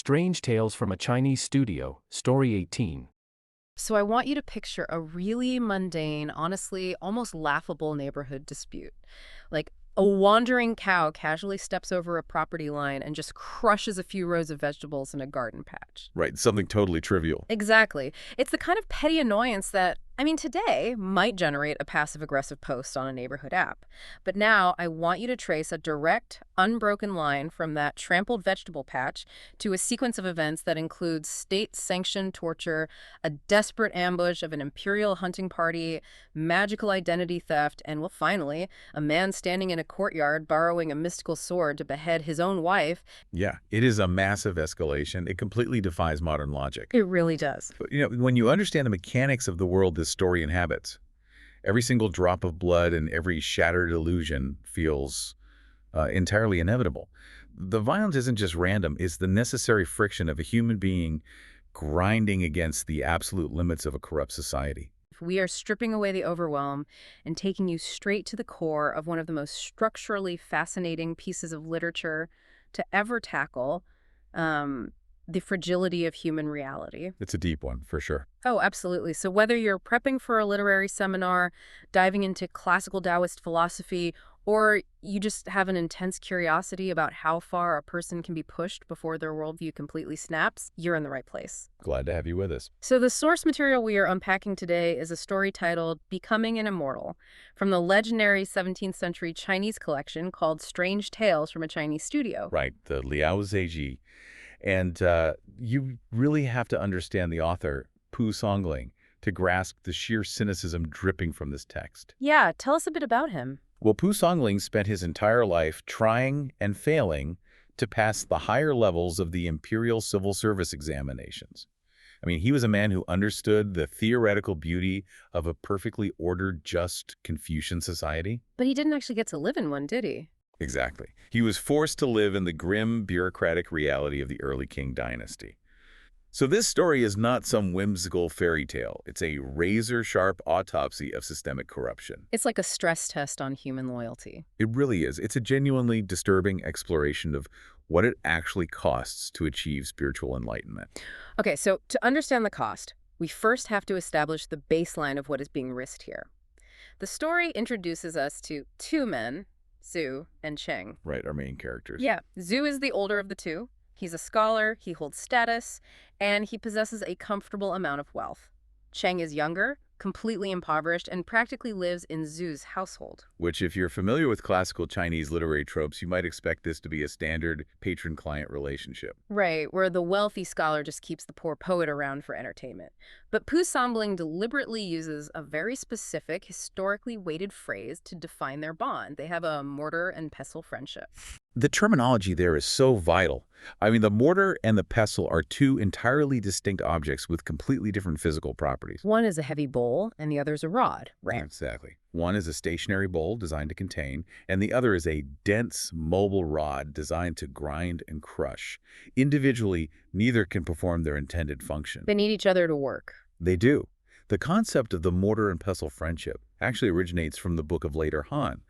Strange Tales from a Chinese Studio, Story 18. So I want you to picture a really mundane, honestly, almost laughable neighborhood dispute. Like a wandering cow casually steps over a property line and just crushes a few rows of vegetables in a garden patch. Right, something totally trivial. Exactly. It's the kind of petty annoyance that, today might generate a passive-aggressive post on a neighborhood app. But now I want you to trace a direct, unbroken line from that trampled vegetable patch to a sequence of events that includes state-sanctioned torture, a desperate ambush of an imperial hunting party, magical identity theft, and, well, finally, a man standing in a courtyard borrowing a mystical sword to behead his own wife. Yeah, it is a massive escalation. It completely defies modern logic. It really does. But, when you understand the mechanics of the world this story inhabits, every single drop of blood and every shattered illusion feels entirely inevitable. The violence isn't just random, it's the necessary friction of a human being grinding against the absolute limits of a corrupt society. We are stripping away the overwhelm and taking you straight to the core of one of the most structurally fascinating pieces of literature to ever tackle the fragility of human reality. It's a deep one, for sure. Oh, absolutely. So whether you're prepping for a literary seminar, diving into classical Taoist philosophy, or you just have an intense curiosity about how far a person can be pushed before their worldview completely snaps, you're in the right place. Glad to have you with us. So the source material we are unpacking today is a story titled Becoming an Immortal from the legendary 17th century Chinese collection called Strange Tales from a Chinese Studio. Right, the Liao Zeiji. And you really have to understand the author, Pu Songling, to grasp the sheer cynicism dripping from this text. Yeah, tell us a bit about him. Well, Pu Songling spent his entire life trying and failing to pass the higher levels of the imperial civil service examinations. He was a man who understood the theoretical beauty of a perfectly ordered, just Confucian society. But he didn't actually get to live in one, did he? Exactly. He was forced to live in the grim, bureaucratic reality of the early Qing dynasty. So this story is not some whimsical fairy tale. It's a razor-sharp autopsy of systemic corruption. It's like a stress test on human loyalty. It really is. It's a genuinely disturbing exploration of what it actually costs to achieve spiritual enlightenment. Okay, so to understand the cost, we first have to establish the baseline of what is being risked here. The story introduces us to two men, Zhu and Cheng. Right, our main characters. Yeah, Zhu is the older of the two. He's a scholar, he holds status, and he possesses a comfortable amount of wealth. Cheng is younger, completely impoverished, and practically lives in Zhu's household. Which, if you're familiar with classical Chinese literary tropes, you might expect this to be a standard patron-client relationship. Right, where the wealthy scholar just keeps the poor poet around for entertainment. But Pu Songling deliberately uses a very specific, historically weighted phrase to define their bond. They have a mortar and pestle friendship. The terminology there is so vital. The mortar and the pestle are two entirely distinct objects with completely different physical properties. One is a heavy bowl, and the other is a rod. Right. Exactly. One is a stationary bowl designed to contain, and the other is a dense, mobile rod designed to grind and crush. Individually, neither can perform their intended function. They need each other to work. They do. The concept of the mortar and pestle friendship actually originates from the Book of Later Han,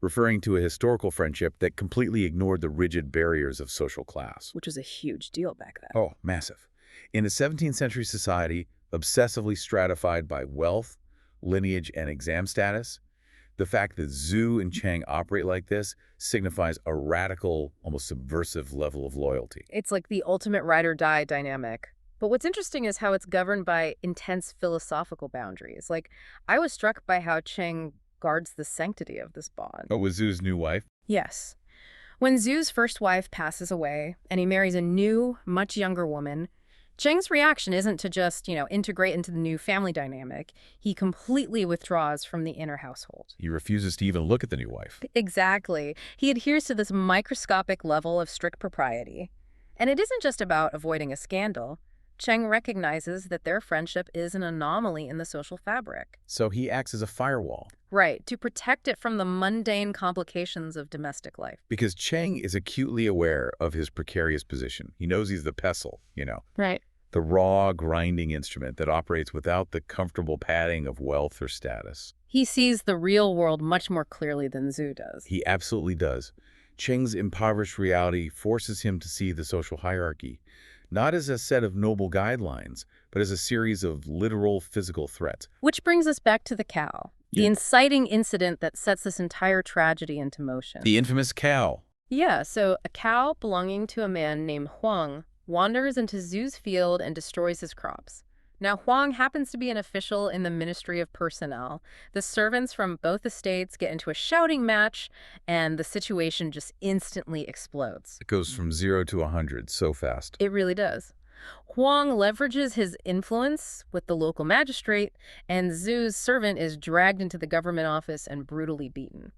referring to a historical friendship that completely ignored the rigid barriers of social class. Which was a huge deal back then. Oh, massive. In a 17th century society, obsessively stratified by wealth, lineage, and exam status, the fact that Zhu and Cheng operate like this signifies a radical, almost subversive level of loyalty. It's like the ultimate ride-or-die dynamic. But what's interesting is how it's governed by intense philosophical boundaries. I was struck by how Cheng guards the sanctity of this bond. Oh, was Zhu's new wife? Yes. When Zhu's first wife passes away and he marries a new, much younger woman, Cheng's reaction isn't to just, integrate into the new family dynamic. He completely withdraws from the inner household. He refuses to even look at the new wife. Exactly. He adheres to this microscopic level of strict propriety. And it isn't just about avoiding a scandal. Cheng recognizes that their friendship is an anomaly in the social fabric. So he acts as a firewall. Right, to protect it from the mundane complications of domestic life. Because Cheng is acutely aware of his precarious position. He knows he's the pestle, Right. the raw, grinding instrument that operates without the comfortable padding of wealth or status. He sees the real world much more clearly than Zhu does. He absolutely does. Cheng's impoverished reality forces him to see the social hierarchy, not as a set of noble guidelines, but as a series of literal physical threats. Which brings us back to the cow, the Yeah. inciting incident that sets this entire tragedy into motion. The infamous cow. Yeah, so a cow belonging to a man named Huang wanders into Zhu's field and destroys his crops. Now, Huang happens to be an official in the Ministry of Personnel. The servants from both estates get into a shouting match, and the situation just instantly explodes. It goes from 0 to 100 so fast. It really does. Huang leverages his influence with the local magistrate, and Zhu's servant is dragged into the government office and brutally beaten.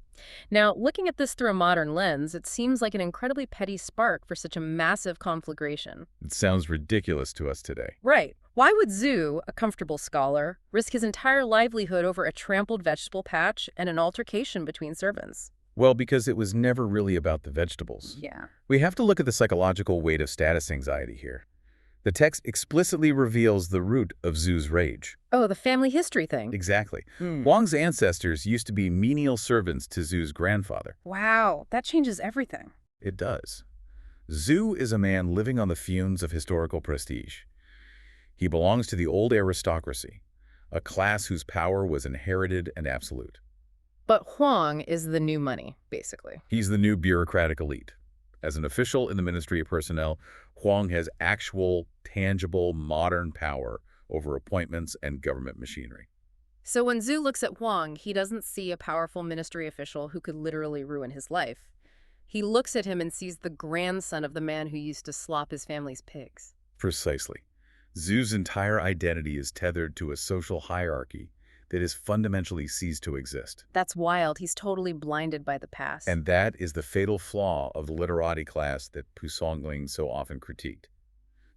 Now, looking at this through a modern lens, it seems like an incredibly petty spark for such a massive conflagration. It sounds ridiculous to us today. Right. Why would Zhu, a comfortable scholar, risk his entire livelihood over a trampled vegetable patch and an altercation between servants? Well, because it was never really about the vegetables. Yeah. We have to look at the psychological weight of status anxiety here. The text explicitly reveals the root of Zhu's rage. Oh, the family history thing. Exactly. Hmm. Huang's ancestors used to be menial servants to Zhu's grandfather. Wow, that changes everything. It does. Zhu is a man living on the fumes of historical prestige. He belongs to the old aristocracy, a class whose power was inherited and absolute. But Huang is the new money, basically. He's the new bureaucratic elite. As an official in the Ministry of Personnel, Huang has actual, tangible, modern power over appointments and government machinery. So when Zhu looks at Huang, he doesn't see a powerful ministry official who could literally ruin his life. He looks at him and sees the grandson of the man who used to slop his family's pigs. Precisely. Zhu's entire identity is tethered to a social hierarchy that has fundamentally ceased to exist. That's wild. He's totally blinded by the past. And that is the fatal flaw of the literati class that Pu Songling so often critiqued.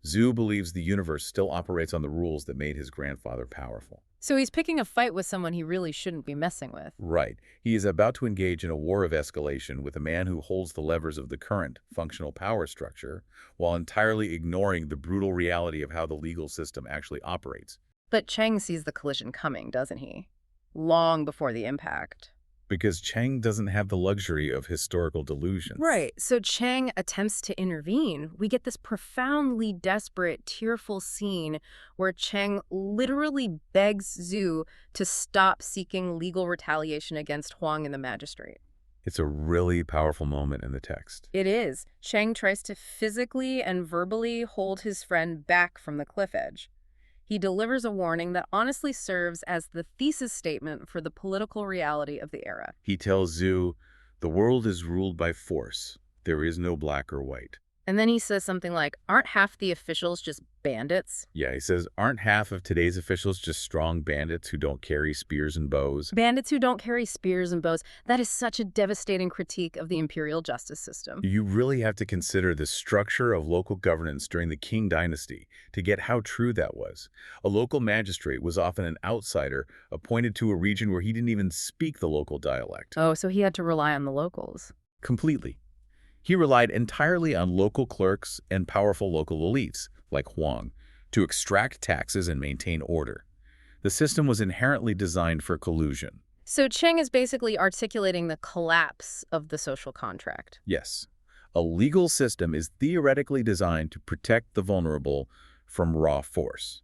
Zhu believes the universe still operates on the rules that made his grandfather powerful. So he's picking a fight with someone he really shouldn't be messing with. Right. He is about to engage in a war of escalation with a man who holds the levers of the current functional power structure while entirely ignoring the brutal reality of how the legal system actually operates. But Cheng sees the collision coming, doesn't he? Long before the impact. Because Cheng doesn't have the luxury of historical delusions. Right. So Cheng attempts to intervene. We get this profoundly desperate, tearful scene where Cheng literally begs Zhu to stop seeking legal retaliation against Huang and the magistrate. It's a really powerful moment in the text. It is. Cheng tries to physically and verbally hold his friend back from the cliff edge. He delivers a warning that honestly serves as the thesis statement for the political reality of the era. He tells Zhu, the world is ruled by force. There is no black or white. And then he says something like, aren't half the officials just bandits? Yeah, he says, aren't half of today's officials just strong bandits who don't carry spears and bows? Bandits who don't carry spears and bows. That is such a devastating critique of the imperial justice system. You really have to consider the structure of local governance during the Qing dynasty to get how true that was. A local magistrate was often an outsider appointed to a region where he didn't even speak the local dialect. Oh, so he had to rely on the locals. Completely. He relied entirely on local clerks and powerful local elites, like Huang, to extract taxes and maintain order. The system was inherently designed for collusion. So Cheng is basically articulating the collapse of the social contract. Yes, a legal system is theoretically designed to protect the vulnerable from raw force.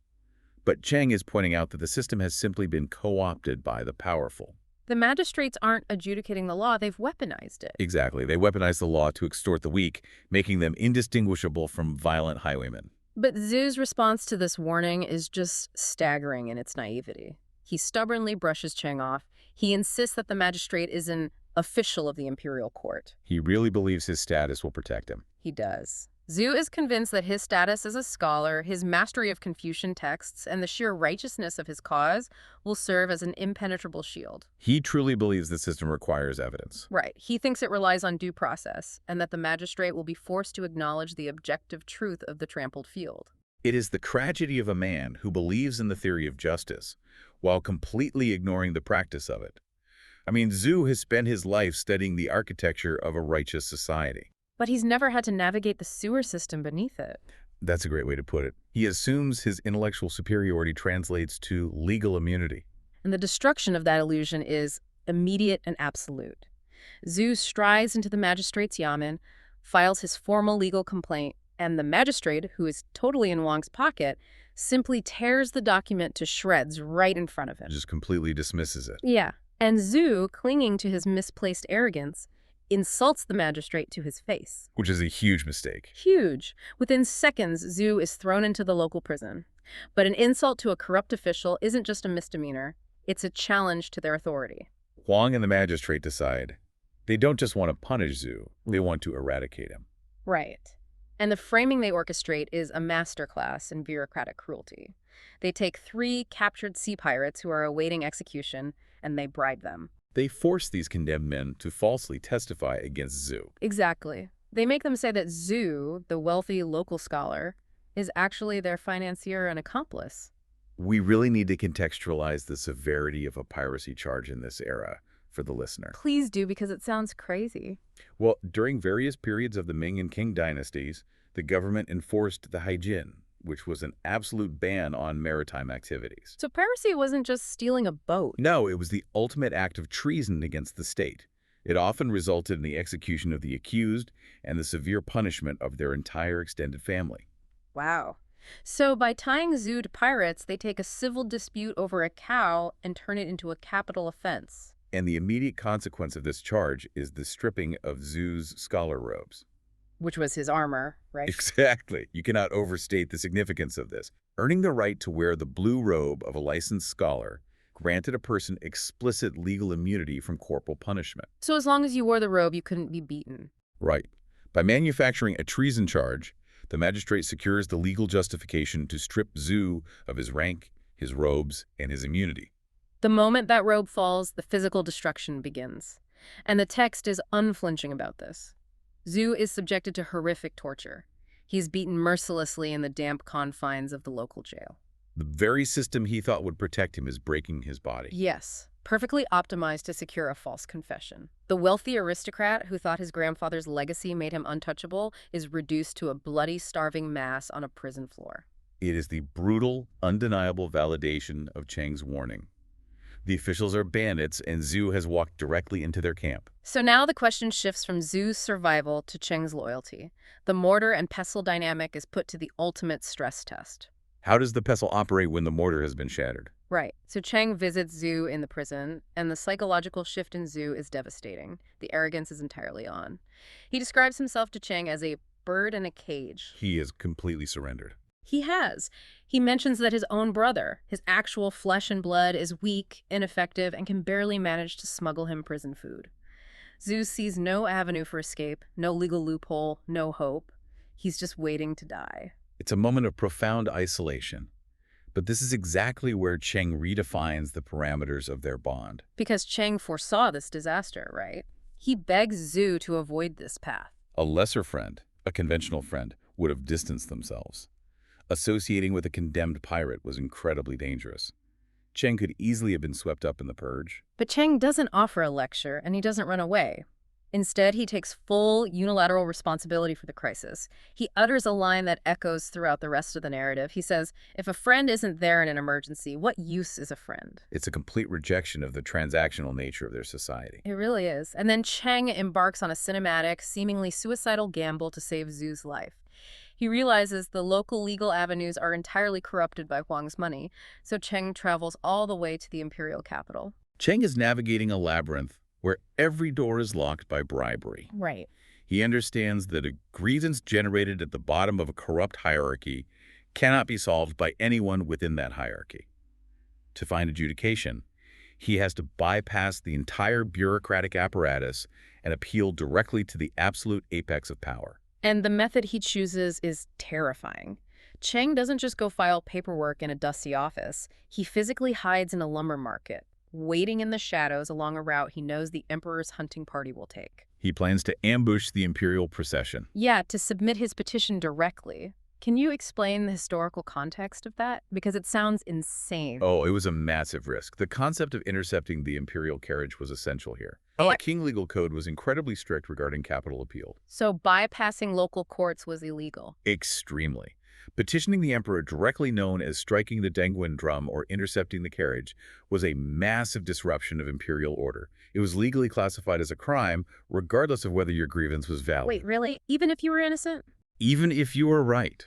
But Cheng is pointing out that the system has simply been co-opted by the powerful. The magistrates aren't adjudicating the law, they've weaponized it. Exactly. They weaponize the law to extort the weak, making them indistinguishable from violent highwaymen. But Zhu's response to this warning is just staggering in its naivety. He stubbornly brushes Cheng off. He insists that the magistrate is an official of the imperial court. He really believes his status will protect him. He does. Zhu is convinced that his status as a scholar, his mastery of Confucian texts, and the sheer righteousness of his cause will serve as an impenetrable shield. He truly believes the system requires evidence. Right. He thinks it relies on due process, and that the magistrate will be forced to acknowledge the objective truth of the trampled field. It is the tragedy of a man who believes in the theory of justice, while completely ignoring the practice of it. I mean, Zhu has spent his life studying the architecture of a righteous society. But he's never had to navigate the sewer system beneath it. That's a great way to put it. He assumes his intellectual superiority translates to legal immunity. And the destruction of that illusion is immediate and absolute. Zhu strides into the magistrate's yamen, files his formal legal complaint, And the magistrate, who is totally in Wang's pocket, simply tears the document to shreds right in front of him. Just completely dismisses it. Yeah. And Zhu, clinging to his misplaced arrogance, insults the magistrate to his face. Which is a huge mistake. Huge. Within seconds, Zhu is thrown into the local prison. But an insult to a corrupt official isn't just a misdemeanor. It's a challenge to their authority. Huang and the magistrate decide they don't just want to punish Zhu, they want to eradicate him. Right. And the framing they orchestrate is a masterclass in bureaucratic cruelty. They take 3 captured sea pirates who are awaiting execution, and they bribe them. They force these condemned men to falsely testify against Zhu. Exactly. They make them say that Zhu, the wealthy local scholar, is actually their financier and accomplice. We really need to contextualize the severity of a piracy charge in this era for the listener. Please do, because it sounds crazy. Well, during various periods of the Ming and Qing dynasties, the government enforced the haijin, which was an absolute ban on maritime activities. So piracy wasn't just stealing a boat. No, it was the ultimate act of treason against the state. It often resulted in the execution of the accused and the severe punishment of their entire extended family. Wow. So by tying Zhu to pirates, they take a civil dispute over a cow and turn it into a capital offense. And the immediate consequence of this charge is the stripping of Zhu's scholar robes. Which was his armor, right? Exactly. You cannot overstate the significance of this. Earning the right to wear the blue robe of a licensed scholar granted a person explicit legal immunity from corporal punishment. So as long as you wore the robe, you couldn't be beaten. Right. By manufacturing a treason charge, the magistrate secures the legal justification to strip Zhu of his rank, his robes, and his immunity. The moment that robe falls, the physical destruction begins. And the text is unflinching about this. Zhu is subjected to horrific torture. He's beaten mercilessly in the damp confines of the local jail. The very system he thought would protect him is breaking his body. Yes, perfectly optimized to secure a false confession. The wealthy aristocrat who thought his grandfather's legacy made him untouchable is reduced to a bloody, starving mass on a prison floor. It is the brutal, undeniable validation of Cheng's warning. The officials are bandits, and Zhu has walked directly into their camp. So now the question shifts from Zhu's survival to Cheng's loyalty. The mortar and pestle dynamic is put to the ultimate stress test. How does the pestle operate when the mortar has been shattered? Right. So Cheng visits Zhu in the prison, and the psychological shift in Zhu is devastating. The arrogance is entirely on. He describes himself to Cheng as a bird in a cage. He is completely surrendered. He has. He mentions that his own brother, his actual flesh and blood, is weak, ineffective, and can barely manage to smuggle him prison food. Zhu sees no avenue for escape, no legal loophole, no hope. He's just waiting to die. It's a moment of profound isolation. But this is exactly where Cheng redefines the parameters of their bond. Because Cheng foresaw this disaster, right? He begs Zhu to avoid this path. A lesser friend, a conventional friend, would have distanced themselves. Associating with a condemned pirate was incredibly dangerous. Cheng could easily have been swept up in the purge. But Cheng doesn't offer a lecture, and he doesn't run away. Instead, he takes full unilateral responsibility for the crisis. He utters a line that echoes throughout the rest of the narrative. He says, if a friend isn't there in an emergency, what use is a friend? It's a complete rejection of the transactional nature of their society. It really is. And then Cheng embarks on a cinematic, seemingly suicidal gamble to save Zhu's life. He realizes the local legal avenues are entirely corrupted by Huang's money, so Cheng travels all the way to the imperial capital. Cheng is navigating a labyrinth where every door is locked by bribery. Right. He understands that a grievance generated at the bottom of a corrupt hierarchy cannot be solved by anyone within that hierarchy. To find adjudication, he has to bypass the entire bureaucratic apparatus and appeal directly to the absolute apex of power. And the method he chooses is terrifying. Cheng doesn't just go file paperwork in a dusty office. He physically hides in a lumber market, waiting in the shadows along a route he knows the emperor's hunting party will take. He plans to ambush the imperial procession. Yeah, to submit his petition directly. Can you explain the historical context of that? Because it sounds insane. Oh, it was a massive risk. The concept of intercepting the imperial carriage was essential here. The King legal code was incredibly strict regarding capital appeal. So bypassing local courts was illegal. Extremely. Petitioning the emperor, directly known as striking the Dengguan drum or intercepting the carriage, was a massive disruption of imperial order. It was legally classified as a crime, regardless of whether your grievance was valid. Wait, really? Even if you were innocent? Even if you are right,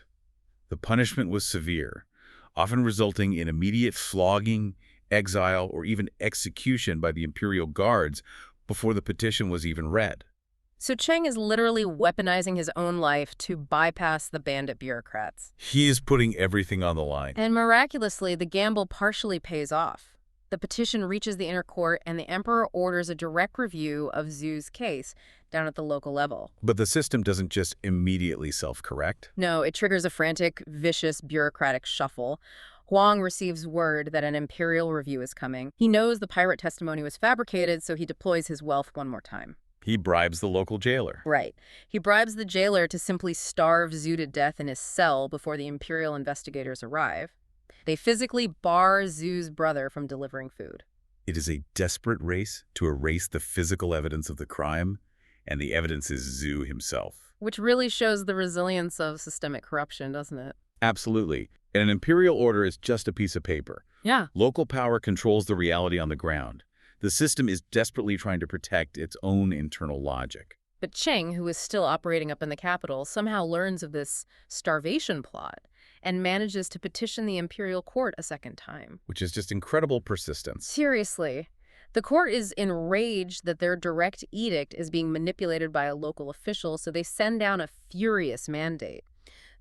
the punishment was severe, often resulting in immediate flogging, exile, or even execution by the imperial guards before the petition was even read. So Cheng is literally weaponizing his own life to bypass the bandit bureaucrats. He is putting everything on the line. And miraculously, the gamble partially pays off. The petition reaches the inner court, and the emperor orders a direct review of Zhu's case down at the local level. But the system doesn't just immediately self-correct. No, it triggers a frantic, vicious, bureaucratic shuffle. Huang receives word that an imperial review is coming. He knows the pirate testimony was fabricated, so he deploys his wealth one more time. He bribes the local jailer. Right. He bribes the jailer to simply starve Zhu to death in his cell before the imperial investigators arrive. They physically bar Zhu's brother from delivering food. It is a desperate race to erase the physical evidence of the crime, and the evidence is Zhu himself. Which really shows the resilience of systemic corruption, doesn't it? Absolutely. And an imperial order is just a piece of paper. Yeah. Local power controls the reality on the ground. The system is desperately trying to protect its own internal logic. But Cheng, who is still operating up in the capital, somehow learns of this starvation plot and manages to petition the imperial court a second time. Which is just incredible persistence. Seriously. The court is enraged that their direct edict is being manipulated by a local official, so they send down a furious mandate.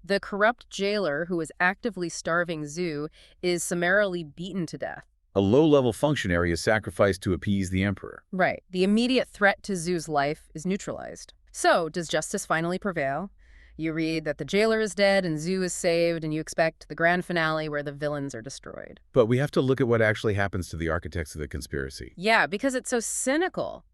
The corrupt jailer, who is actively starving Zhu, is summarily beaten to death. A low-level functionary is sacrificed to appease the emperor. Right. The immediate threat to Zhu's life is neutralized. So, does justice finally prevail? You read that the jailer is dead and Zhu is saved, and you expect the grand finale where the villains are destroyed. But we have to look at what actually happens to the architects of the conspiracy. Yeah, because it's so cynical.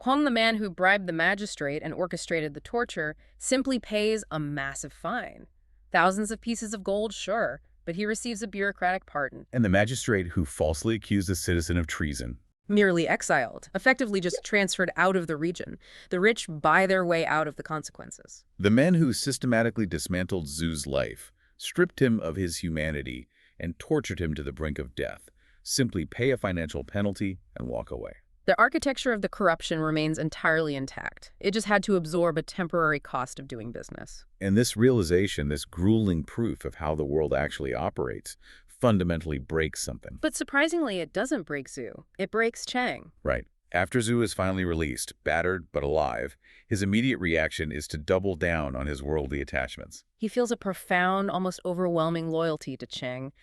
Huang, the man who bribed the magistrate and orchestrated the torture, simply pays a massive fine. Thousands of pieces of gold, sure, but he receives a bureaucratic pardon. And the magistrate who falsely accused a citizen of treason. Merely exiled, effectively just transferred out of the region. The rich buy their way out of the consequences. The men who systematically dismantled Zhu's life, stripped him of his humanity, and tortured him to the brink of death, simply pay a financial penalty and walk away. The architecture of the corruption remains entirely intact. It just had to absorb a temporary cost of doing business. And this realization, this grueling proof of how the world actually operates, fundamentally breaks something. But surprisingly, it doesn't break Zhu. It breaks Cheng. Right. After Zhu is finally released, battered but alive, his immediate reaction is to double down on his worldly attachments. He feels a profound, almost overwhelming loyalty to Cheng.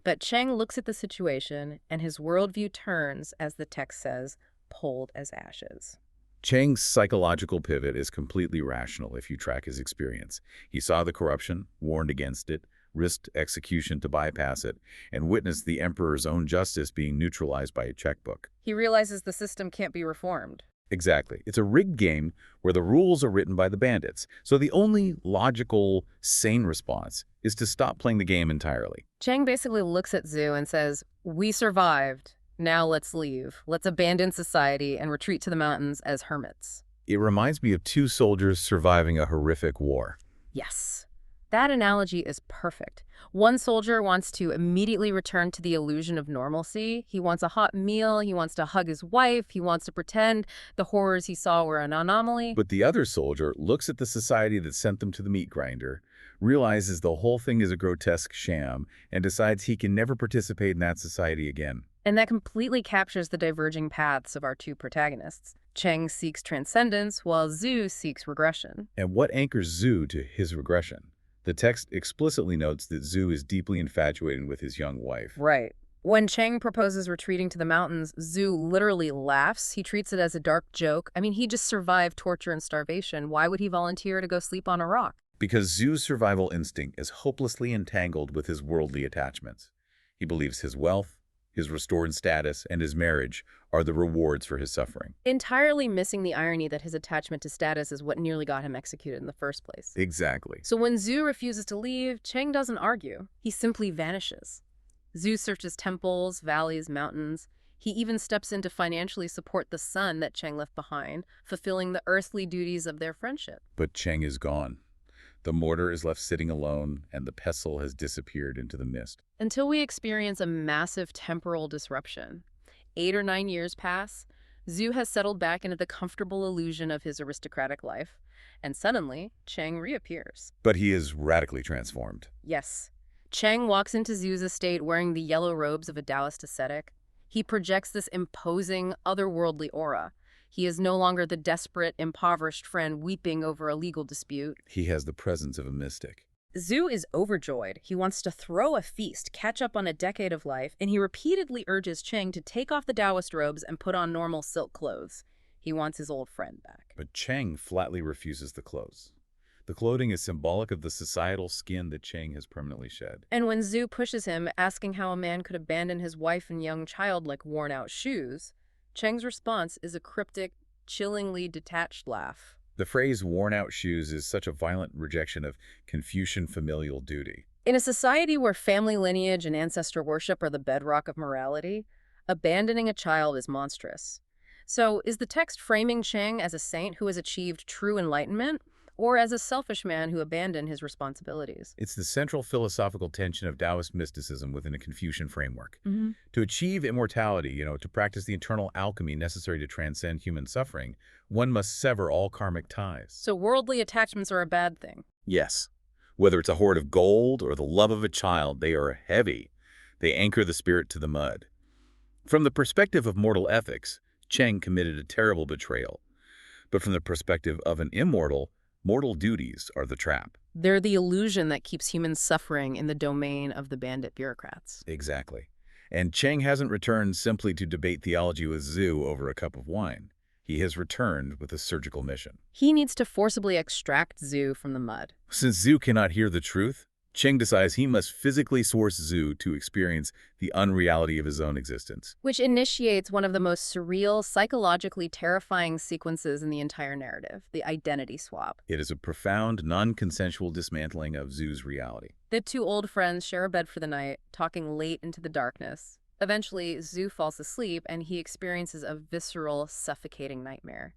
But Cheng looks at the situation, and his worldview turns, as the text says, cold as ashes. Cheng's psychological pivot is completely rational if you track his experience. He saw the corruption, warned against it, risked execution to bypass it, and witnessed the emperor's own justice being neutralized by a checkbook. He realizes the system can't be reformed. Exactly. It's a rigged game where the rules are written by the bandits. So the only logical, sane response is to stop playing the game entirely. Cheng basically looks at Zhu and says, "We survived. Now let's leave. Let's abandon society and retreat to the mountains as hermits." It reminds me of two soldiers surviving a horrific war. Yes. That analogy is perfect. One soldier wants to immediately return to the illusion of normalcy. He wants a hot meal, he wants to hug his wife, he wants to pretend the horrors he saw were an anomaly. But the other soldier looks at the society that sent them to the meat grinder, realizes the whole thing is a grotesque sham, and decides he can never participate in that society again. And that completely captures the diverging paths of our two protagonists. Cheng seeks transcendence, while Zhu seeks regression. And what anchors Zhu to his regression? The text explicitly notes that Zhu is deeply infatuated with his young wife. Right. When Cheng proposes retreating to the mountains, Zhu literally laughs. He treats it as a dark joke. I mean, he just survived torture and starvation. Why would he volunteer to go sleep on a rock? Because Zhu's survival instinct is hopelessly entangled with his worldly attachments. He believes his wealth, his restored status, and his marriage are the rewards for his suffering. Entirely missing the irony that his attachment to status is what nearly got him executed in the first place. Exactly. So when Zhu refuses to leave, Cheng doesn't argue. He simply vanishes. Zhu searches temples, valleys, mountains. He even steps in to financially support the son that Cheng left behind, fulfilling the earthly duties of their friendship. But Cheng is gone. The mortar is left sitting alone, and the pestle has disappeared into the mist. Until we experience a massive temporal disruption. 8 or 9 years pass. Zhu has settled back into the comfortable illusion of his aristocratic life. And suddenly, Chang reappears. But he is radically transformed. Yes. Chang walks into Zhu's estate wearing the yellow robes of a Taoist ascetic. He projects this imposing, otherworldly aura. He is no longer the desperate, impoverished friend weeping over a legal dispute. He has the presence of a mystic. Zhu is overjoyed. He wants to throw a feast, catch up on a decade of life, and he repeatedly urges Chang to take off the Taoist robes and put on normal silk clothes. He wants his old friend back. But Chang flatly refuses the clothes. The clothing is symbolic of the societal skin that Chang has permanently shed. And when Zhu pushes him, asking how a man could abandon his wife and young child like worn-out shoes, Chang's response is a cryptic, chillingly detached laugh. The phrase worn-out shoes is such a violent rejection of Confucian familial duty. In a society where family lineage and ancestor worship are the bedrock of morality, abandoning a child is monstrous. So, is the text framing Chang as a saint who has achieved true enlightenment, or as a selfish man who abandoned his responsibilities? It's the central philosophical tension of Taoist mysticism within a Confucian framework. To achieve immortality, to practice the internal alchemy necessary to transcend human suffering, one must sever all karmic ties. So worldly attachments are a bad thing. Yes. Whether it's a hoard of gold or the love of a child, they are heavy. They anchor the spirit to the mud. From the perspective of mortal ethics, Chang committed a terrible betrayal. But from the perspective of an immortal, mortal duties are the trap. They're the illusion that keeps humans suffering in the domain of the bandit bureaucrats. Exactly. And Chang hasn't returned simply to debate theology with Zhu over a cup of wine. He has returned with a surgical mission. He needs to forcibly extract Zhu from the mud. Since Zhu cannot hear the truth, Chang decides he must physically force Zhu to experience the unreality of his own existence. Which initiates one of the most surreal, psychologically terrifying sequences in the entire narrative, the identity swap. It is a profound, non-consensual dismantling of Zhu's reality. The two old friends share a bed for the night, talking late into the darkness. Eventually, Zhu falls asleep and he experiences a visceral, suffocating nightmare.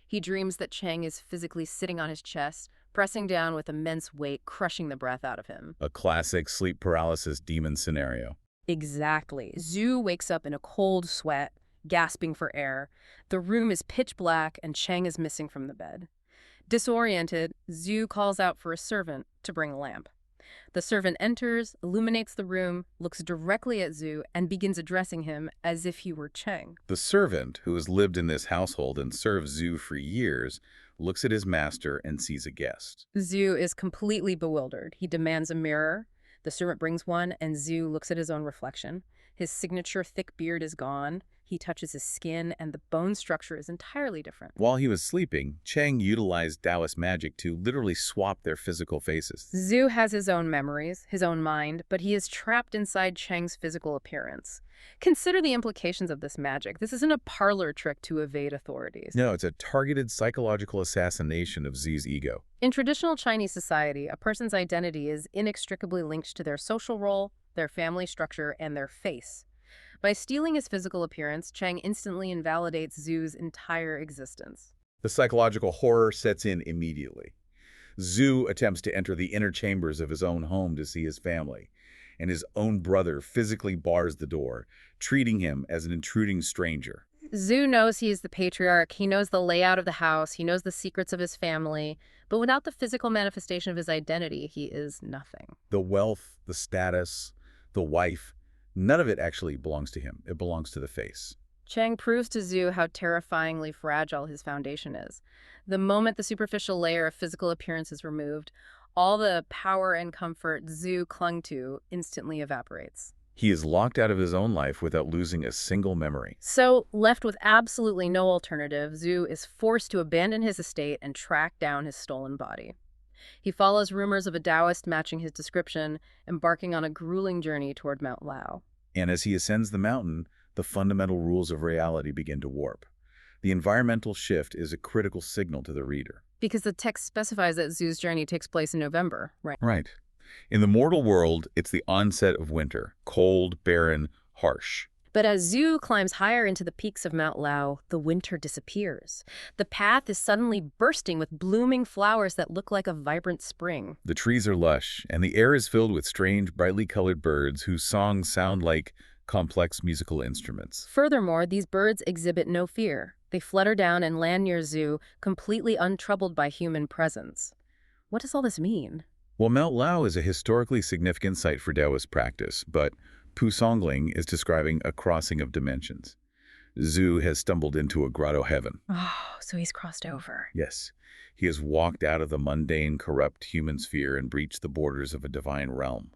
He dreams that Chang is physically sitting on his chest, pressing down with immense weight, crushing the breath out of him. A classic sleep paralysis demon scenario. Exactly. Zhu wakes up in a cold sweat, gasping for air. The room is pitch black and Chang is missing from the bed. Disoriented, Zhu calls out for a servant to bring a lamp. The servant enters, illuminates the room, looks directly at Zhu, and begins addressing him as if he were Chang. The servant, who has lived in this household and served Zhu for years, looks at his master and sees a guest. Zhu is completely bewildered. He demands a mirror. The servant brings one, and Zhu looks at his own reflection. His signature thick beard is gone. He touches his skin, and the bone structure is entirely different. While he was sleeping, Chang utilized Taoist magic to literally swap their physical faces. Zhu has his own memories, his own mind, but he is trapped inside Chang's physical appearance. Consider the implications of this magic. This isn't a parlor trick to evade authorities. No, it's a targeted psychological assassination of Zhu's ego. In traditional Chinese society, a person's identity is inextricably linked to their social role, their family structure, and their face. By stealing his physical appearance, Chang instantly invalidates Zhu's entire existence. The psychological horror sets in immediately. Zhu attempts to enter the inner chambers of his own home to see his family, and his own brother physically bars the door, treating him as an intruding stranger. Zhu knows he is the patriarch, he knows the layout of the house, he knows the secrets of his family, but without the physical manifestation of his identity, he is nothing. The wealth, the status, the wife, none of it actually belongs to him. It belongs to the face. Chang proves to Zhu how terrifyingly fragile his foundation is. The moment the superficial layer of physical appearance is removed, all the power and comfort Zhu clung to instantly evaporates. He is locked out of his own life without losing a single memory. So, left with absolutely no alternative, Zhu is forced to abandon his estate and track down his stolen body. He follows rumors of a Taoist matching his description, embarking on a grueling journey toward Mount Lao. And as he ascends the mountain, the fundamental rules of reality begin to warp. The environmental shift is a critical signal to the reader. Because the text specifies that Zhu's journey takes place in November, right? Right. In the mortal world, it's the onset of winter, cold, barren, harsh. But as Zhu climbs higher into the peaks of Mount Lao, the winter disappears. The path is suddenly bursting with blooming flowers that look like a vibrant spring. The trees are lush, and the air is filled with strange, brightly colored birds whose songs sound like complex musical instruments. Furthermore, these birds exhibit no fear. They flutter down and land near Zhu, completely untroubled by human presence. What does all this mean? Well, Mount Lao is a historically significant site for Taoist practice, but Pu Songling is describing a crossing of dimensions. Zhu has stumbled into a grotto heaven. Oh, so he's crossed over. Yes, he has walked out of the mundane, corrupt human sphere and breached the borders of a divine realm.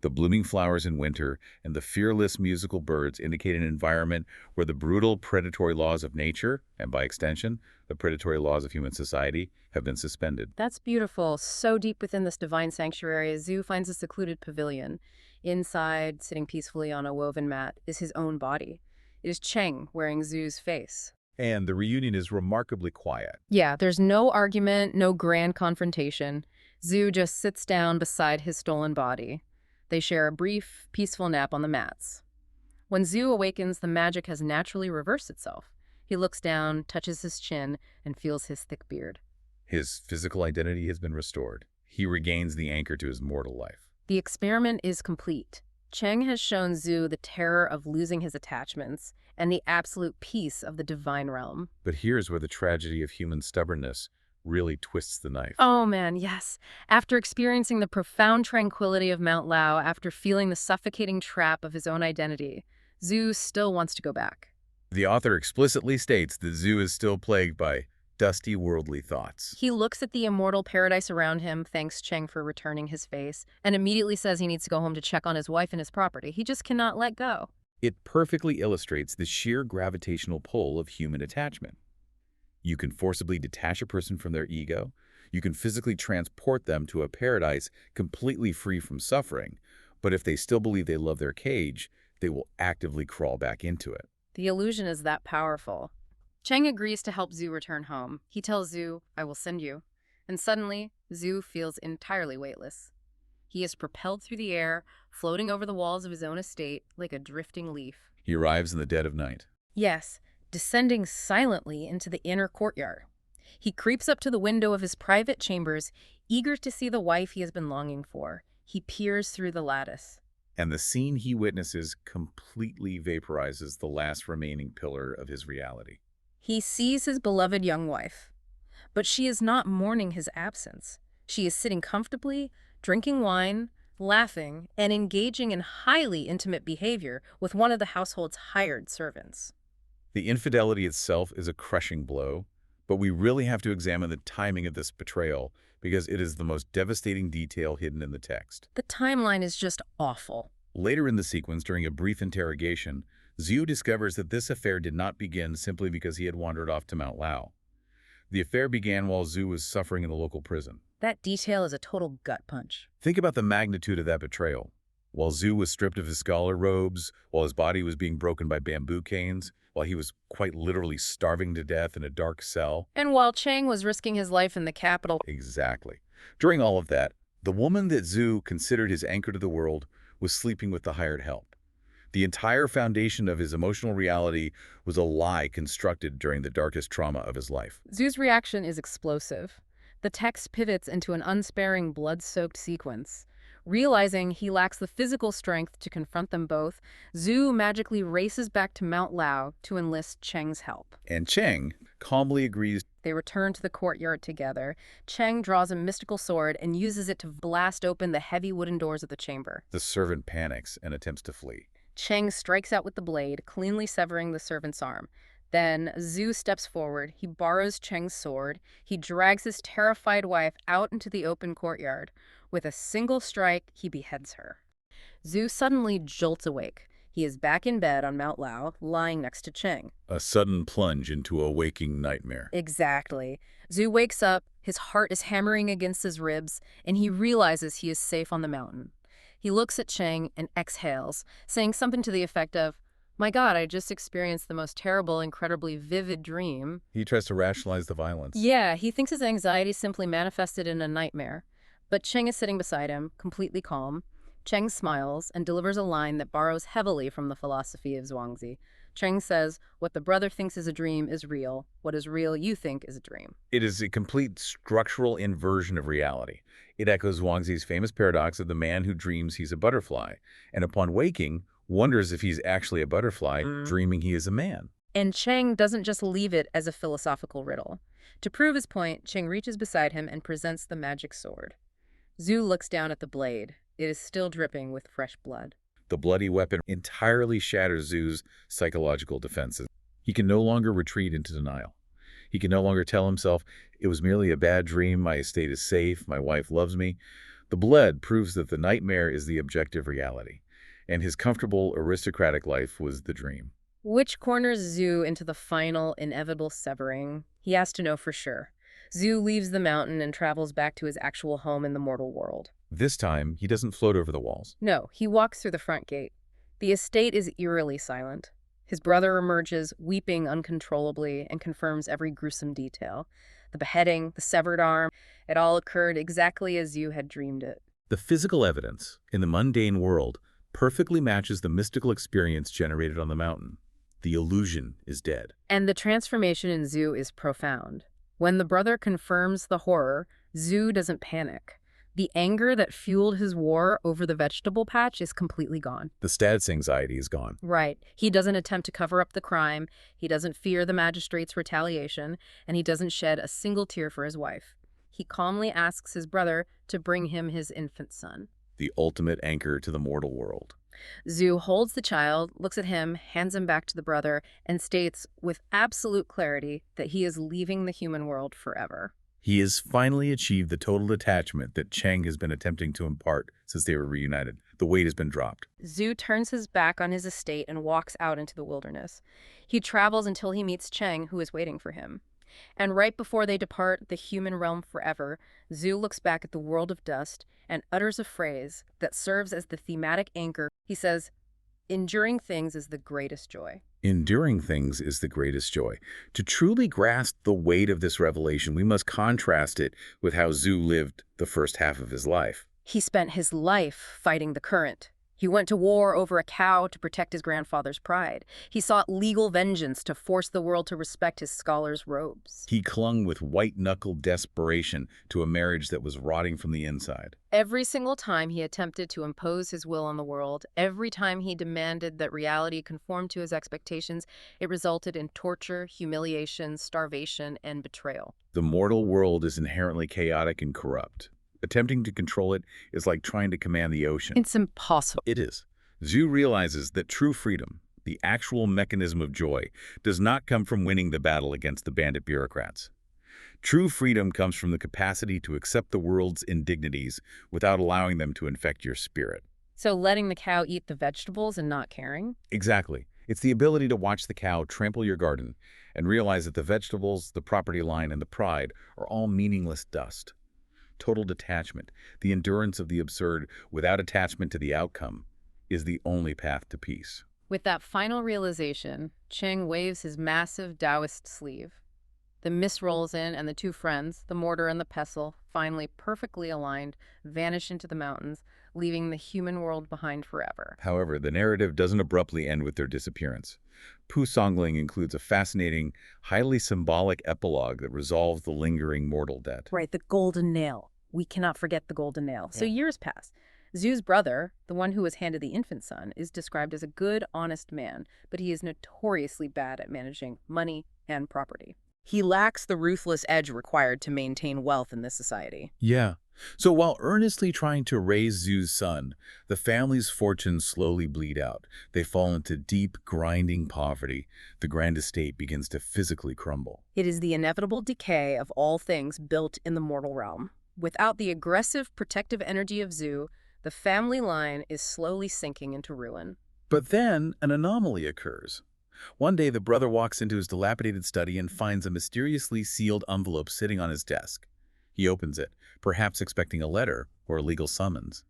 The blooming flowers in winter and the fearless musical birds indicate an environment where the brutal predatory laws of nature, and by extension, the predatory laws of human society, have been suspended. That's beautiful. So deep within this divine sanctuary, Zhu finds a secluded pavilion. Inside, sitting peacefully on a woven mat, is his own body. It is Cheng wearing Zhu's face. And the reunion is remarkably quiet. Yeah, there's no argument, no grand confrontation. Zhu just sits down beside his stolen body. They share a brief, peaceful nap on the mats. When Zhu awakens, the magic has naturally reversed itself. He looks down, touches his chin, and feels his thick beard. His physical identity has been restored. He regains the anchor to his mortal life. The experiment is complete. Cheng has shown Zhu the terror of losing his attachments and the absolute peace of the divine realm. But here's where the tragedy of human stubbornness really twists the knife. Oh man, yes. After experiencing the profound tranquility of Mount Lao, after feeling the suffocating trap of his own identity, Zhu still wants to go back. The author explicitly states that Zhu is still plagued by dusty worldly thoughts. He looks at the immortal paradise around him, thanks Cheng for returning his face, and immediately says he needs to go home to check on his wife and his property. He just cannot let go. It perfectly illustrates the sheer gravitational pull of human attachment. You can forcibly detach a person from their ego. You can physically transport them to a paradise completely free from suffering. But if they still believe they love their cage, they will actively crawl back into it. The illusion is that powerful. Cheng agrees to help Zhu return home. He tells Zhu, "I will send you." And suddenly, Zhu feels entirely weightless. He is propelled through the air, floating over the walls of his own estate like a drifting leaf. He arrives in the dead of night. Yes, descending silently into the inner courtyard. He creeps up to the window of his private chambers, eager to see the wife he has been longing for. He peers through the lattice. And the scene he witnesses completely vaporizes the last remaining pillar of his reality. He sees his beloved young wife, but she is not mourning his absence. She is sitting comfortably, drinking wine, laughing, and engaging in highly intimate behavior with one of the household's hired servants. The infidelity itself is a crushing blow, but we really have to examine the timing of this betrayal because it is the most devastating detail hidden in the text. The timeline is just awful. Later in the sequence, during a brief interrogation, Zhu discovers that this affair did not begin simply because he had wandered off to Mount Lao. The affair began while Zhu was suffering in the local prison. That detail is a total gut punch. Think about the magnitude of that betrayal. While Zhu was stripped of his scholar robes, while his body was being broken by bamboo canes, while he was quite literally starving to death in a dark cell. And while Cheng was risking his life in the capital. Exactly. During all of that, the woman that Zhu considered his anchor to the world was sleeping with the hired help. The entire foundation of his emotional reality was a lie constructed during the darkest trauma of his life. Zhu's reaction is explosive. The text pivots into an unsparing, blood-soaked sequence. Realizing he lacks the physical strength to confront them both, Zhu magically races back to Mount Lao to enlist Cheng's help. And Cheng calmly agrees. They return to the courtyard together. Cheng draws a mystical sword and uses it to blast open the heavy wooden doors of the chamber. The servant panics and attempts to flee. Cheng strikes out with the blade, cleanly severing the servant's arm. Then Zhu steps forward. He borrows Cheng's sword. He drags his terrified wife out into the open courtyard. With a single strike, he beheads her. Zhu suddenly jolts awake. He is back in bed on Mount Lao, lying next to Cheng. A sudden plunge into a waking nightmare. Exactly. Zhu wakes up, his heart is hammering against his ribs, and he realizes he is safe on the mountain. He looks at Cheng and exhales, saying something to the effect of, "My God, I just experienced the most terrible, incredibly vivid dream." He tries to rationalize the violence. Yeah, he thinks his anxiety simply manifested in a nightmare. But Cheng is sitting beside him, completely calm. Cheng smiles and delivers a line that borrows heavily from the philosophy of Zhuangzi. Cheng says, "What the brother thinks is a dream is real. What is real you think is a dream." It is a complete structural inversion of reality. It echoes Zhuangzi's famous paradox of the man who dreams he's a butterfly, and upon waking, wonders if he's actually a butterfly, dreaming he is a man. And Chang doesn't just leave it as a philosophical riddle. To prove his point, Chang reaches beside him and presents the magic sword. Zhu looks down at the blade. It is still dripping with fresh blood. The bloody weapon entirely shatters Zhu's psychological defenses. He can no longer retreat into denial. He can no longer tell himself, it was merely a bad dream, my estate is safe, my wife loves me. The blood proves that the nightmare is the objective reality, and his comfortable, aristocratic life was the dream. Which corners Zhu into the final, inevitable severing? He has to know for sure. Zhu leaves the mountain and travels back to his actual home in the mortal world. This time, he doesn't float over the walls. No, he walks through the front gate. The estate is eerily silent. His brother emerges, weeping uncontrollably, and confirms every gruesome detail. The beheading, the severed arm, it all occurred exactly as Zhu had dreamed it. The physical evidence in the mundane world perfectly matches the mystical experience generated on the mountain. The illusion is dead. And the transformation in Zhu is profound. When the brother confirms the horror, Zhu doesn't panic. The anger that fueled his war over the vegetable patch is completely gone. The status anxiety is gone. Right. He doesn't attempt to cover up the crime, he doesn't fear the magistrate's retaliation, and he doesn't shed a single tear for his wife. He calmly asks his brother to bring him his infant son. The ultimate anchor to the mortal world. Zhu holds the child, looks at him, hands him back to the brother, and states with absolute clarity that he is leaving the human world forever. He has finally achieved the total detachment that Chang has been attempting to impart since they were reunited. The weight has been dropped. Zhu turns his back on his estate and walks out into the wilderness. He travels until he meets Chang, who is waiting for him. And right before they depart the human realm forever, Zhu looks back at the world of dust and utters a phrase that serves as the thematic anchor. He says, "Enduring things is the greatest joy." Enduring things is the greatest joy. To truly grasp the weight of this revelation, we must contrast it with how Zhu lived the first half of his life. He spent his life fighting the current. He went to war over a cow to protect his grandfather's pride. He sought legal vengeance to force the world to respect his scholar's robes. He clung with white-knuckled desperation to a marriage that was rotting from the inside. Every single time he attempted to impose his will on the world, every time he demanded that reality conform to his expectations, it resulted in torture, humiliation, starvation, and betrayal. The mortal world is inherently chaotic and corrupt. Attempting to control it is like trying to command the ocean. It's impossible. It is. Zhu realizes that true freedom, the actual mechanism of joy, does not come from winning the battle against the bandit bureaucrats. True freedom comes from the capacity to accept the world's indignities without allowing them to infect your spirit. So letting the cow eat the vegetables and not caring? Exactly. It's the ability to watch the cow trample your garden and realize that the vegetables, the property line, and the pride are all meaningless dust. Total detachment, the endurance of the absurd without attachment to the outcome, is the only path to peace. With that final realization, Chang waves his massive Taoist sleeve. The mist rolls in, and the two friends, the mortar and the pestle, finally perfectly aligned, vanish into the mountains, leaving the human world behind forever. However, the narrative doesn't abruptly end with their disappearance. Pu Songling includes a fascinating, highly symbolic epilogue that resolves the lingering mortal debt. Right, the golden nail. We cannot forget the golden nail. So years pass. Zhu's brother, the one who was handed the infant son, is described as a good, honest man, but he is notoriously bad at managing money and property. He lacks the ruthless edge required to maintain wealth in this society. Yeah. So while earnestly trying to raise Zhu's son, the family's fortunes slowly bleed out. They fall into deep, grinding poverty. The grand estate begins to physically crumble. It is the inevitable decay of all things built in the mortal realm. Without the aggressive, protective energy of Zhu, the family line is slowly sinking into ruin. But then an anomaly occurs. One day, the brother walks into his dilapidated study and finds a mysteriously sealed envelope sitting on his desk. He opens it, perhaps expecting a letter or a legal summons.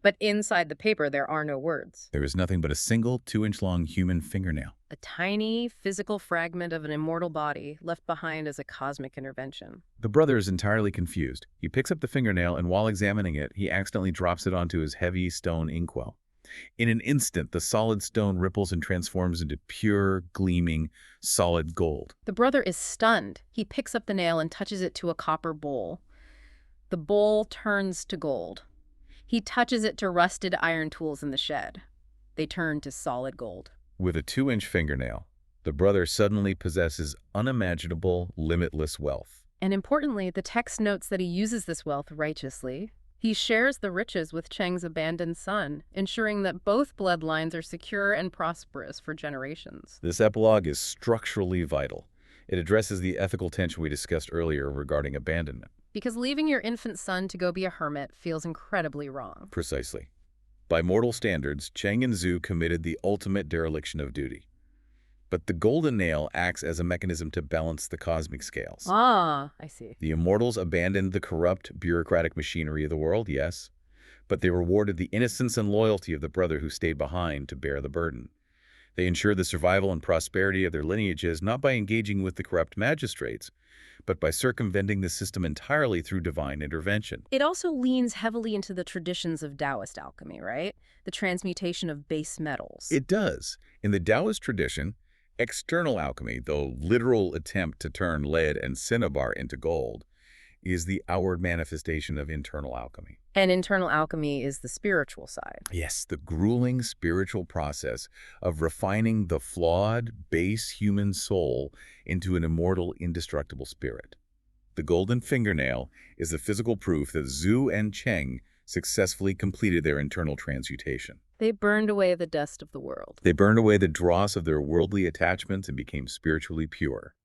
But inside the paper, there are no words. There is nothing but a single 2-inch-long human fingernail. A tiny, physical fragment of an immortal body left behind as a cosmic intervention. The brother is entirely confused. He picks up the fingernail, and while examining it, he accidentally drops it onto his heavy stone inkwell. In an instant, the solid stone ripples and transforms into pure, gleaming, solid gold. The brother is stunned. He picks up the nail and touches it to a copper bowl. The bowl turns to gold. He touches it to rusted iron tools in the shed. They turn to solid gold. With a 2-inch fingernail, The brother suddenly possesses unimaginable, limitless wealth. And importantly, the text notes that he uses this wealth righteously. He shares the riches with Cheng's abandoned son, ensuring that both bloodlines are secure and prosperous for generations. This epilogue is structurally vital. It addresses the ethical tension we discussed earlier regarding abandonment. Because leaving your infant son to go be a hermit feels incredibly wrong. Precisely. By mortal standards, Cheng and Zhu committed the ultimate dereliction of duty. But the golden nail acts as a mechanism to balance the cosmic scales. Ah, I see. The immortals abandoned the corrupt, bureaucratic machinery of the world, yes, but they rewarded the innocence and loyalty of the brother who stayed behind to bear the burden. They ensured the survival and prosperity of their lineages not by engaging with the corrupt magistrates, but by circumventing the system entirely through divine intervention. It also leans heavily into the traditions of Taoist alchemy, right? The transmutation of base metals. It does. In the Taoist tradition, external alchemy, the literal attempt to turn lead and cinnabar into gold, is the outward manifestation of internal alchemy. And internal alchemy is the spiritual side. Yes, the grueling spiritual process of refining the flawed, base human soul into an immortal, indestructible spirit. The golden fingernail is the physical proof that Zhu and Cheng successfully completed their internal transmutation. They burned away the dust of the world. They burned away the dross of their worldly attachments and became spiritually pure.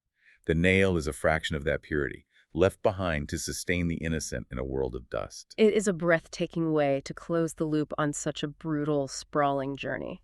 The nail is a fraction of that purity, left behind to sustain the innocent in a world of dust. It is a breathtaking way to close the loop on such a brutal, sprawling journey.